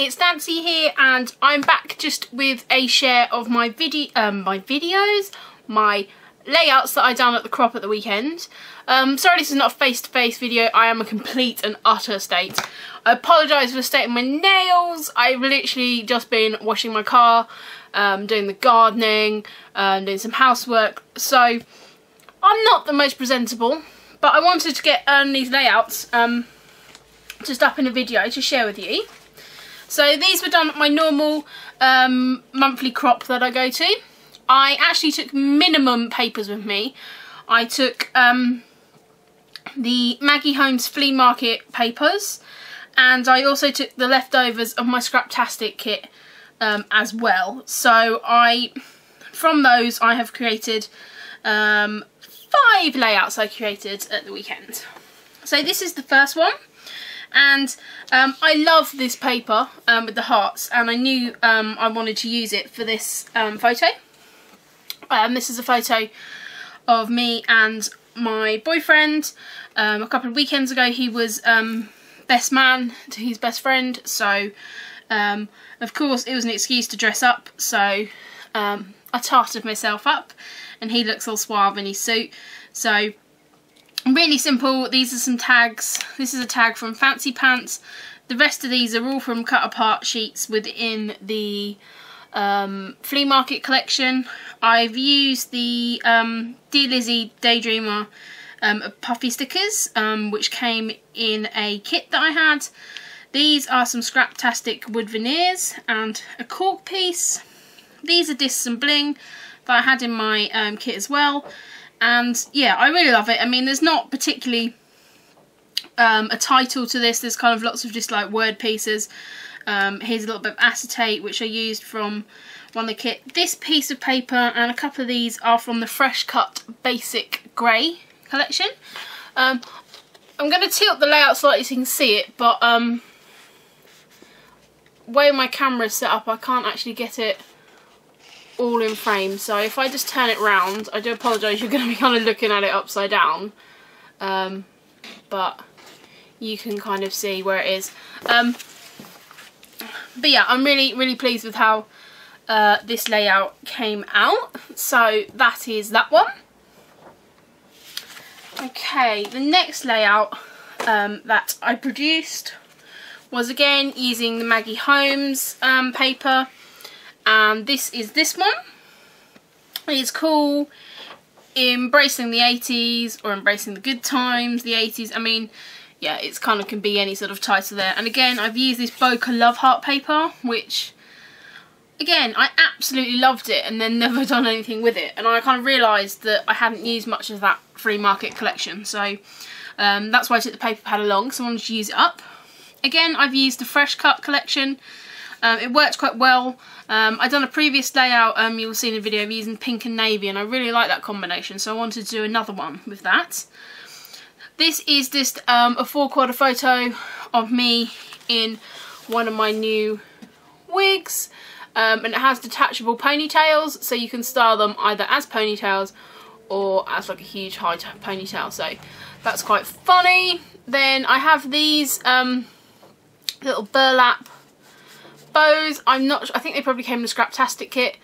it's Nancy here, and I'm back just with a share of my my layouts that I done at the crop at the weekend. Sorry this is not a face-to-face video, I am a complete and utter state. I apologise for the state of my nails. I've literally just been washing my car, doing the gardening, doing some housework, so I'm not the most presentable, but I wanted to get these layouts just up in a video to share with you. So these were done at my normal monthly crop that I go to. I actually took minimum papers with me. I took the Maggie Holmes flea market papers, and I also took the leftovers of my Scraptastic kit as well. So from those I have created 5 layouts I created at the weekend. So this is the first one, and I love this paper with the hearts, and I knew I wanted to use it for this photo. This is a photo of me and my boyfriend a couple of weekends ago. He was best man to his best friend, so of course it was an excuse to dress up, so I tarted myself up and he looks all suave in his suit. So really simple. These are some tags. This is a tag from Fancy Pants. The rest of these are all from cut apart sheets within the flea market collection. I've used the Dear Lizzie Daydreamer puffy stickers, which came in a kit that I had. These are some Scraptastic wood veneers and a cork piece. These are Discs and Bling that I had in my kit as well. And yeah, I really love it. I mean, there's not particularly a title to this. There's kind of lots of just like word pieces. Here's a little bit of acetate which I used from one of the kit. This piece of paper and a couple of these are from the Fresh Cut Basic Grey collection. I'm going to tilt the layout slightly so you can see it, but way my camera's set up I can't actually get it all in frame, so if I just turn it round, I do apologise, you're going to be kind of looking at it upside down, but you can kind of see where it is. But yeah, I'm really pleased with how this layout came out. So that is that one. Okay, the next layout that I produced was again using the Maggie Holmes paper, and this is this one. It's called Embracing the 80s, or Embracing the Good Times, the 80s. I mean, yeah, it's kind of can be any sort of title there. And again, I've used this Bokeh Love Heart paper, which again, I absolutely loved it and then never done anything with it. And I kind of realised that I hadn't used much of that flea market collection. So that's why I took the paper pad along, because I wanted to use it up. Again, I've used the Fresh Cut collection. It worked quite well. I'd done a previous layout, you will see in the video, of using pink and navy, and I really like that combination, so I wanted to do another one with that. This is just a 4-quarter photo of me in one of my new wigs, and it has detachable ponytails, so you can style them either as ponytails or as like a huge high ponytail, so that's quite funny. Then I have these little burlap bows. I think they probably came in the Scraptastic kit.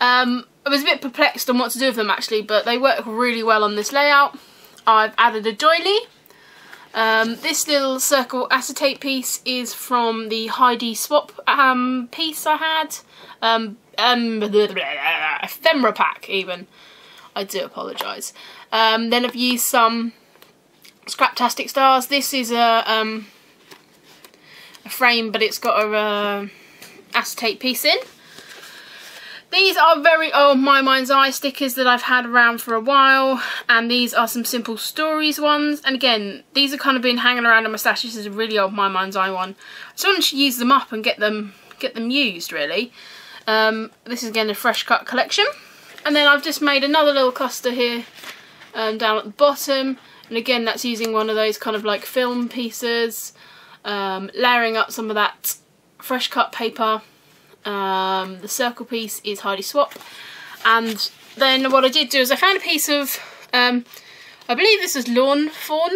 I was a bit perplexed on what to do with them actually, but they work really well on this layout. I've added a doily. This little circle acetate piece is from the Heidi Swap piece I had. Ephemera pack even. I do apologise. Then I've used some Scraptastic stars. This is a frame, but it's got a acetate piece in. These are very old My Mind's Eye stickers that I've had around for a while, and these are some Simple Stories ones, and again, these have kind of been hanging around in my stash. This is a really old My Mind's Eye one. I just wanted to use them up and get them used really. This is again a Fresh Cut collection, and then I've just made another little cluster here down at the bottom, and again that's using one of those kind of like film pieces, layering up some of that Fresh Cut paper. The circle piece is Heidi Swap, and then what I did do is I found a piece of I believe this is lawn fawn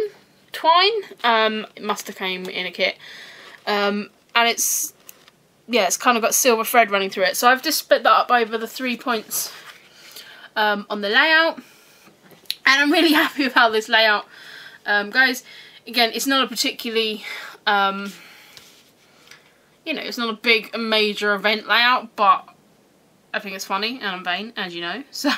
twine. It must have came in a kit, and it's yeah, it's kind of got silver thread running through it. So I've just split that up over the 3 points on the layout, and I'm really happy with how this layout goes. Again, it's not a particularly, you know, it's not a big major event layout, but I think it's funny and I'm vain, as you know. So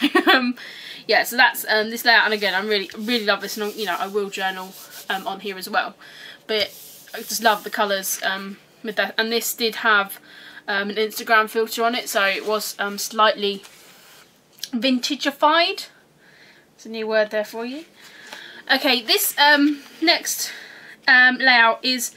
yeah, so that's this layout, and again, I really love this, and you know, I will journal on here as well. But I just love the colours with that, and this did have an Instagram filter on it, so it was slightly vintagified. It's a new word there for you. Okay, this next layout is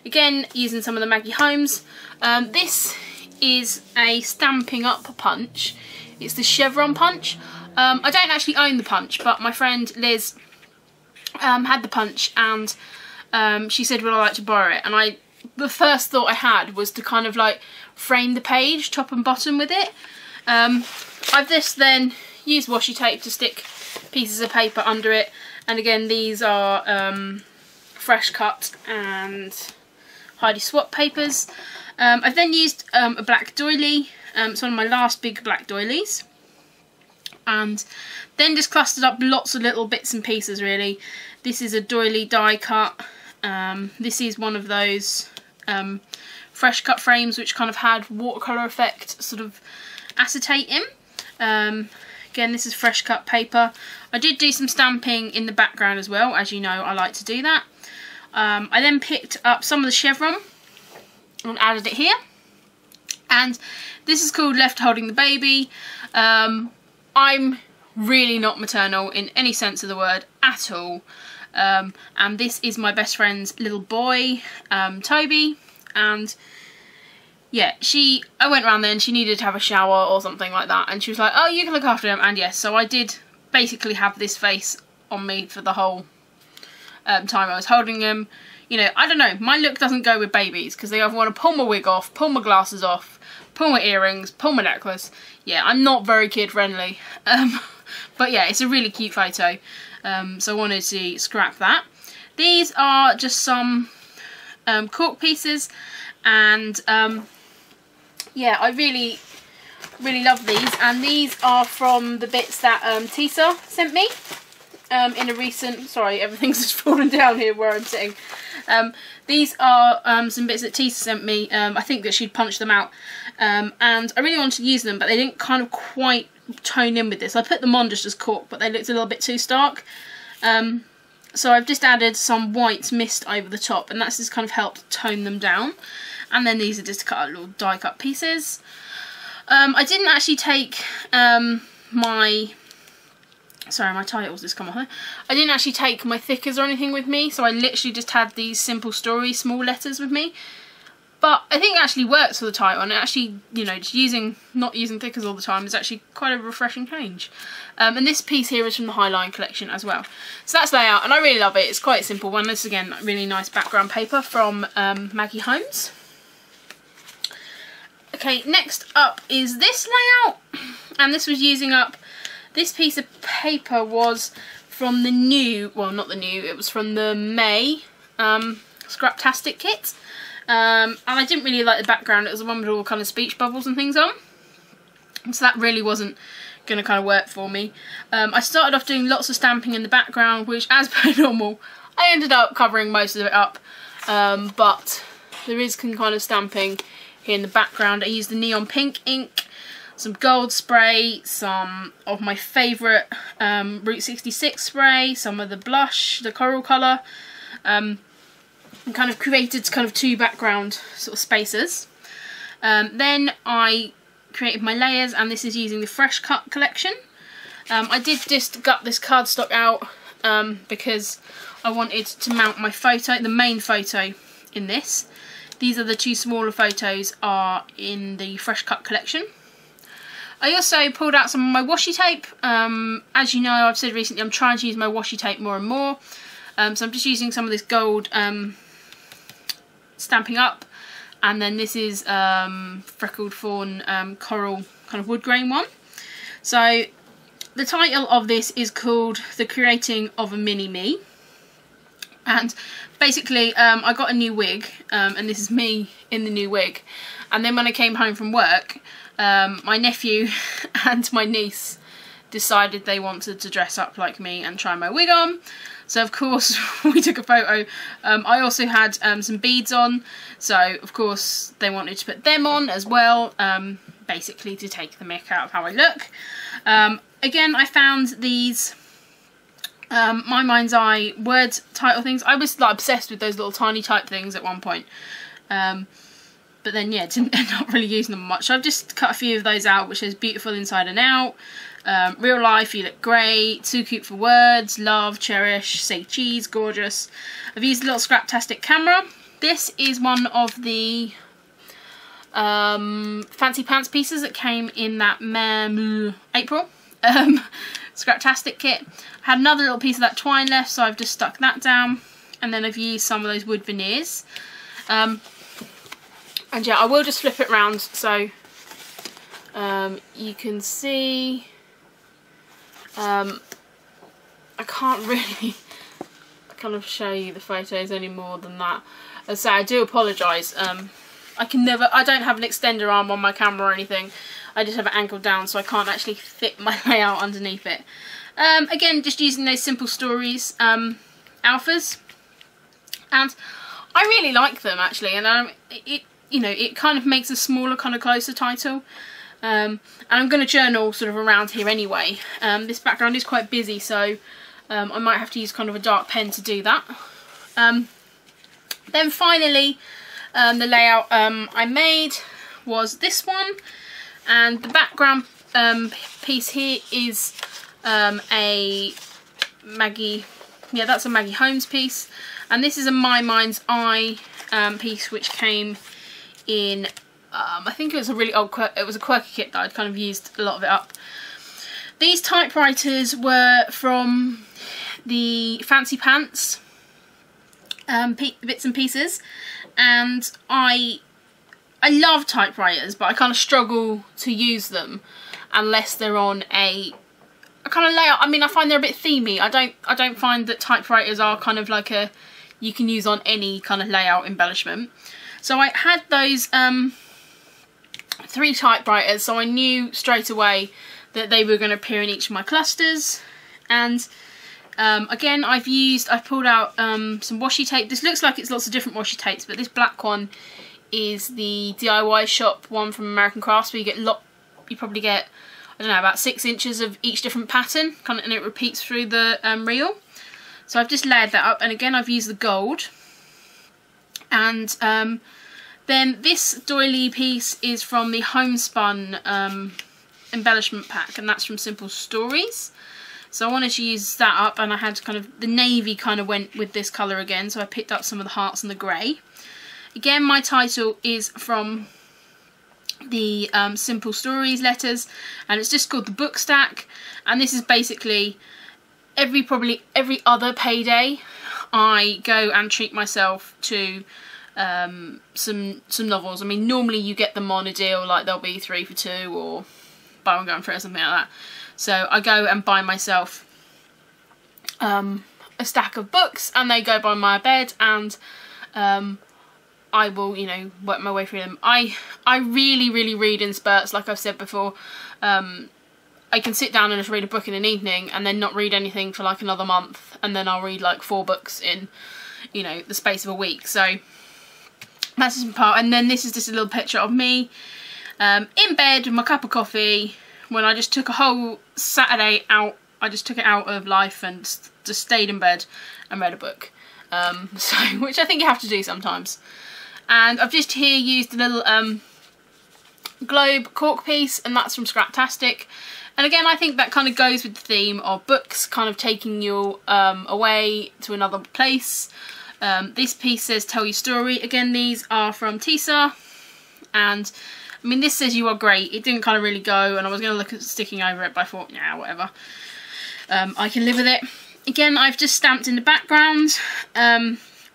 again using some of the Maggie Holmes. This is a Stamping Up punch. It's the chevron punch. I don't actually own the punch, but my friend Liz had the punch, and she said, would I like to borrow it? And the first thought I had was to kind of like frame the page top and bottom with it. I've just then used washi tape to stick pieces of paper under it, and again, these are fresh cut and Heidi Swap papers. I've then used a black doily. It's one of my last big black doilies, and then just clustered up lots of little bits and pieces really. This is a doily die cut. This is one of those fresh cut frames which kind of had watercolour effect sort of acetate in. Again, this is fresh cut paper. I did do some stamping in the background as well, as you know I like to do that. I then picked up some of the chevron and added it here, and this is called Left Holding the Baby. I'm really not maternal in any sense of the word at all, and this is my best friend's little boy, Toby, and yeah, I went around there and she needed to have a shower or something like that, and she was like, oh, you can look after him, and yes, so I did basically have this face on me for the whole time I was holding him. You know, I don't know, my look doesn't go with babies, because they either want to pull my wig off, pull my glasses off, pull my earrings, pull my necklace. Yeah, I'm not very kid friendly. But yeah, it's a really cute photo, so I wanted to scrap that. These are just some cork pieces, and yeah, I really love these, and these are from the bits that Tisa sent me in a recent, sorry, everything's just fallen down here where I'm sitting. These are some bits that Tisa sent me. I think that she'd punched them out, and I really wanted to use them, but they didn't kind of quite tone in with this. I put them on just as cork, but they looked a little bit too stark. So I've just added some white mist over the top, and that's just kind of helped tone them down. And then these are just cut out little die cut pieces. I didn't actually take my titles just come off there. I didn't actually take my thickers or anything with me, so I literally just had these Simple Story small letters with me. But I think it actually works for the title, and it actually, you know, just not using thickers all the time is actually quite a refreshing change. And this piece here is from the Highline collection as well. So that's layout, and I really love it. It's quite a simple one. This, again, really nice background paper from Maggie Holmes. Okay, next up is this layout, and this was using up, this piece of paper was from the new, well, not the new, it was from the May Scraptastic kit. And I didn't really like the background. It was the one with all kind of speech bubbles and things on, so that really wasn't going to kind of work for me. I started off doing lots of stamping in the background, which, as per normal, I ended up covering most of it up, but there is some kind of stamping here in the background. I used the neon pink ink, some gold spray, some of my favourite Route 66 spray, some of the blush, the coral colour, and kind of created kind of two background sort of spaces. Then I created my layers, and this is using the Fresh Cut collection. I did just gut this cardstock out because I wanted to mount my photo, the main photo in this. These are the two smaller photos are in the Fresh Cut collection. I also pulled out some of my washi tape. As you know, I've said recently I'm trying to use my washi tape more and more. So I'm just using some of this gold Stamping Up, and then this is Freckled Fawn Coral kind of wood grain one. So the title of this is called The Creating of a Mini Me. And basically I got a new wig, and this is me in the new wig. And then when I came home from work, my nephew and my niece decided they wanted to dress up like me and try my wig on. So of course we took a photo. I also had some beads on, so of course they wanted to put them on as well, basically to take the mick out of how I look. Again, I found these My Mind's Eye word title things. I was like obsessed with those little tiny type things at one point, but then yeah, didn't end up really using them much. So I've just cut a few of those out, which is beautiful inside and out. Real life, you look great, too cute for words, love, cherish, say cheese, gorgeous. I've used a little Scraptastic camera. This is one of the fancy pants pieces that came in that April Scraptastic kit. I had another little piece of that twine left, so I've just stuck that down. And then I've used some of those wood veneers. And yeah, I will just flip it around so you can see. I can't really kind of show you the photos any more than that. As I say, I do apologise. I don't have an extender arm on my camera or anything. I just have it angled down, so I can't actually fit my layout underneath it. Again, just using those Simple Stories alphas, and I really like them actually. And it kind of makes a smaller, kind of closer title. And I'm going to journal sort of around here anyway. This background is quite busy, so I might have to use kind of a dark pen to do that. Then finally, the layout I made was this one, and the background piece here is a Maggie, yeah, that's a Maggie Holmes piece, and this is a My Mind's Eye piece, which came in I think it was a really old, it was a quirky kit that I'd kind of used a lot of it up. These typewriters were from the Fancy Pants bits and pieces, and I love typewriters, but I kind of struggle to use them unless they're on a kind of layout. I mean, I find they're a bit themey. I don't find that typewriters are kind of like you can use on any kind of layout embellishment. So I had those 3 typewriters, so I knew straight away that they were going to appear in each of my clusters. And again, I've pulled out some washi tape. This looks like it's lots of different washi tapes, but this black one is the DIY shop one from American Crafts, where you probably get, I don't know, about 6 inches of each different pattern, kind of, and it repeats through the reel. So I've just layered that up, and again I've used the gold. And then this doily piece is from the Homespun embellishment pack, and that's from Simple Stories. So I wanted to use that up, and I had kind of, the navy kind of went with this colour again, so I picked up some of the hearts and the grey. Again, my title is from the Simple Stories letters, and it's just called The Book Stack, and this is basically probably every other payday I go and treat myself to some novels. I mean, normally you get them on a deal, like they'll be 3 for 2 or buy one going for it or something like that. So I go and buy myself a stack of books, and they go by my bed, and I will, you know, work my way through them. I really read in spurts, like I've said before. I can sit down and just read a book in an evening and then not read anything for like another month, and then I'll read like 4 books in, you know, the space of a week. So that's just part. And then this is just a little picture of me in bed with my cup of coffee, when I just took a whole Saturday out. I just took it out of life and just stayed in bed and read a book. Which I think you have to do sometimes. And I've just here used a little globe cork piece, and that's from Scraptastic. And again, I think that kind of goes with the theme of books kind of taking you away to another place. This piece says Tell Your Story. Again, these are from Tisa, and I mean, this says You Are Great. It didn't kind of really go, and I was going to look at sticking over it, but I thought, yeah, whatever. I can live with it. Again, I've just stamped in the background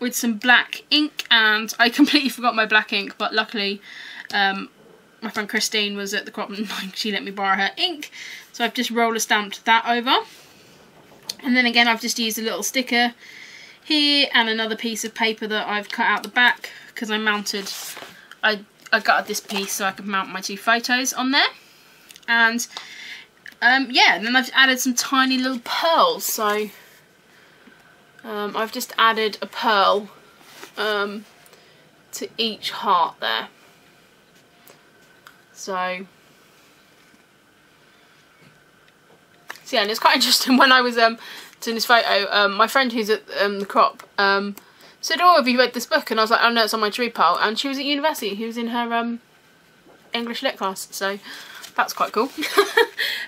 with some black ink, and I completely forgot my black ink, but luckily my friend Christine was at the crop and she let me borrow her ink, so I've just roller stamped that over. And then again, I've just used a little sticker here, and another piece of paper that I've cut out the back because I gutted this piece so I could mount my 2 photos on there. And yeah, and then I've added some tiny little pearls. So I've just added a pearl to each heart there. So yeah, and it's quite interesting. When I was doing this photo, my friend who's at the crop said, "Oh, have you read this book?" And I was like, "Oh no, it's on my tree pile." And she was at university. He was in her English lit class, so that's quite cool.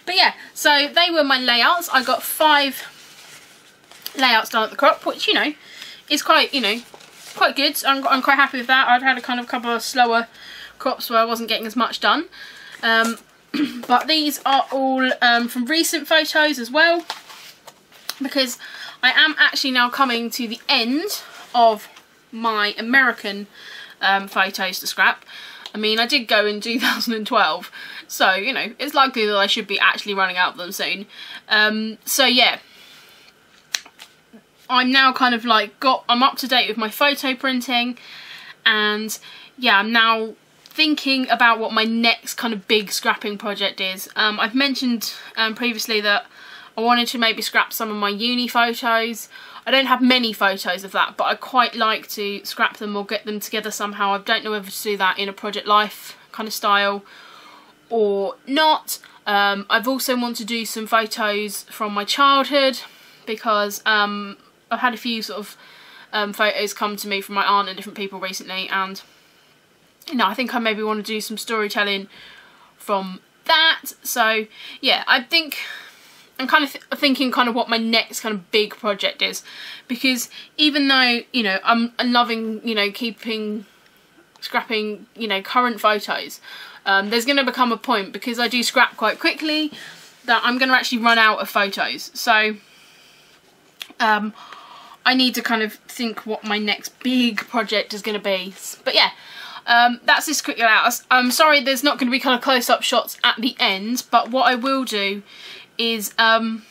But yeah, so they were my layouts. I got 5 layouts done at the crop, which, you know, is quite, you know, quite good. I'm quite happy with that. I've had a couple of slower crops where I wasn't getting as much done. But these are all from recent photos as well, because I am actually now coming to the end of my American photos to scrap. I mean, I did go in 2012, so, you know, it's likely that I should be actually running out of them soon. So yeah, I'm now kind of like I'm up to date with my photo printing, and yeah, I'm now thinking about what my next kind of big scrapping project is. I've mentioned previously that I wanted to maybe scrap some of my uni photos. I don't have many photos of that, but I quite like to scrap them or get them together somehow. I don't know whether to do that in a Project Life kind of style or not. I've also wanted to do some photos from my childhood, because I've had a few sort of photos come to me from my aunt and different people recently, and you know, I think I maybe want to do some storytelling from that. So yeah, I think I'm kind of thinking kind of what my next kind of big project is, because even though, you know, I'm loving, you know, scrapping, you know, current photos, there's going to become a point, because I do scrap quite quickly, that I'm going to actually run out of photos. So I need to kind of think what my next big project is going to be. But yeah, that's this quick layout. I'm sorry there's not going to be kind of close-up shots at the end, but what I will do is I'm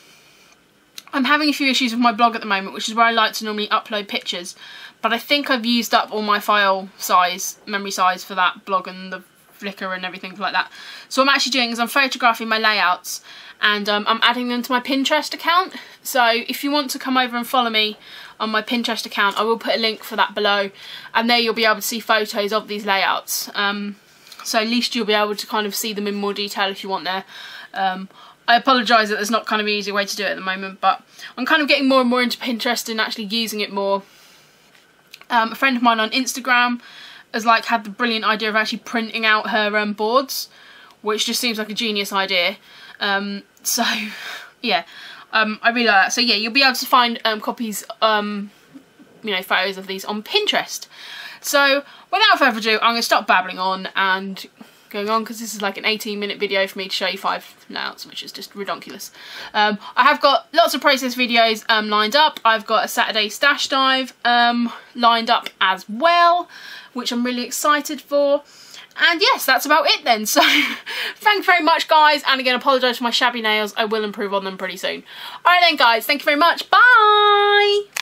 having a few issues with my blog at the moment, which is where I like to normally upload pictures, but I think I've used up all my file size, memory size for that blog and the Flickr and everything like that. So what I'm actually doing is I'm photographing my layouts, and I'm adding them to my Pinterest account. So if you want to come over and follow me on my Pinterest account, I will put a link for that below, and there you'll be able to see photos of these layouts. So at least you'll be able to kind of see them in more detail if you want there. I apologise that there's not kind of an easy way to do it at the moment, but I'm kind of getting more and more into Pinterest and actually using it more. A friend of mine on Instagram has like had the brilliant idea of actually printing out her boards, which just seems like a genius idea. So yeah, I really like that. So yeah, you'll be able to find copies, you know, photos of these on Pinterest. So without further ado, I'm going to stop babbling on and going on, because this is like an 18-minute video for me to show you 5 layouts, which is just ridiculous. I have got lots of process videos lined up. I've got a Saturday stash dive lined up as well, which I'm really excited for. And yes, that's about it then. So thank you very much, guys, and again, apologise for my shabby nails. I will improve on them pretty soon. Alright then, guys, thank you very much. Bye!